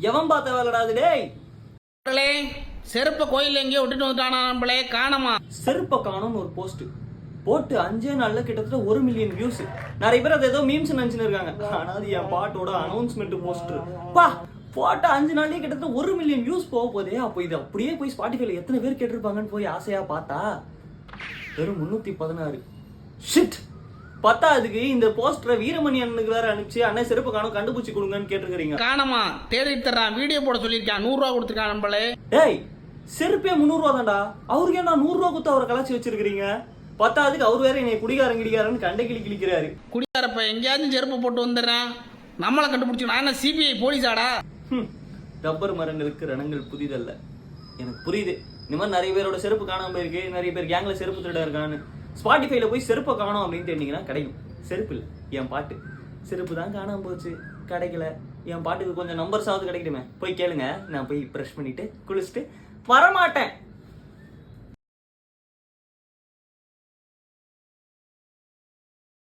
எவன் பார்த்த வேலைடாது டேய்? செருப்ப கோயில் எங்கேயோ விட்டுட்டு வந்துட்டானா நம்மளே காணமா. செருப்ப காணும்னு ஒரு போஸ்ட் போட்டு 5 நாள்ல கிட்டத்தட்ட 1 மில்லியன் வியூஸ். நிறைய பேர் அது ஏதோ மீம்ஸ் நினைச்சுன்னு இருக்காங்க. ஆனா அது என் பாட்டோட அனௌன்ஸ்மெண்ட் போஸ்டர். பா போட்ட 5 நாள்லயே கிட்டத்தட்ட 1 மில்லியன் வியூஸ் போக போதே. அப்போ இது அப்படியே போய் ஸ்பாட்டிஃபைல எத்தனை பேர் கேட்டிருப்பாங்கன்னு போய் ஆசையா பார்த்தா வெறும் 316. ஷிட். பத்தாவதுக்கு இந்த போஸ்டரை வீரமணி அண்ணனுக்கு வேற அனுப்பிச்சு அண்ணன் செருப்பு காணும் கண்டுபிடிச்சு கொடுங்கன்னு கேட்டுருக்கீங்க. காணமா தேடிட்டு தர்றான். வீடியோ போட சொல்லியிருக்கான். 100 ரூபா கொடுத்துருக்கான் நம்மளே. டேய் செருப்பே 300 ரூபா தான்டா. அவருக்கு என்ன 100 ரூபா கொடுத்து அவரை கலாச்சி வச்சிருக்கீங்க. பத்தாவதுக்கு அவர் வேற என்னை குடிகாரன்னு கண்டை கிழிக்கிறாரு. குடிகாரப்ப எங்கேயாச்சும் செருப்பு போட்டு வந்துடுறேன். நம்மளை கண்டுபிடிச்சு நான் என்ன சிபிஐ போலீஸாடா? ரப்பர் மரங்களுக்கு ரணங்கள் புதிதல்ல. எனக்கு புரியுது. இந்த மாதிரி நிறைய பேரோட செருப்பு காணாம போயிருக்கு. நிறைய பேர் கேங்ல செருப்பு திருட இருக்கான்னு. ஸ்பாட்டிஃபைல போய் செருப்பை காணோம் அப்படின்னு தேடிங்கன்னா கிடைக்கும். செருப்பு இல்லை, என் பாட்டு. செருப்பு தான் காணாம போச்சு, கிடைக்கல. என் பாட்டுக்கு கொஞ்சம் நம்பர்ஸாவது கிடைக்கட்டுமே. போய் கேளுங்க. நான் போய் ப்ரஷ் பண்ணிட்டு குளிச்சுட்டு வரமாட்டேன்.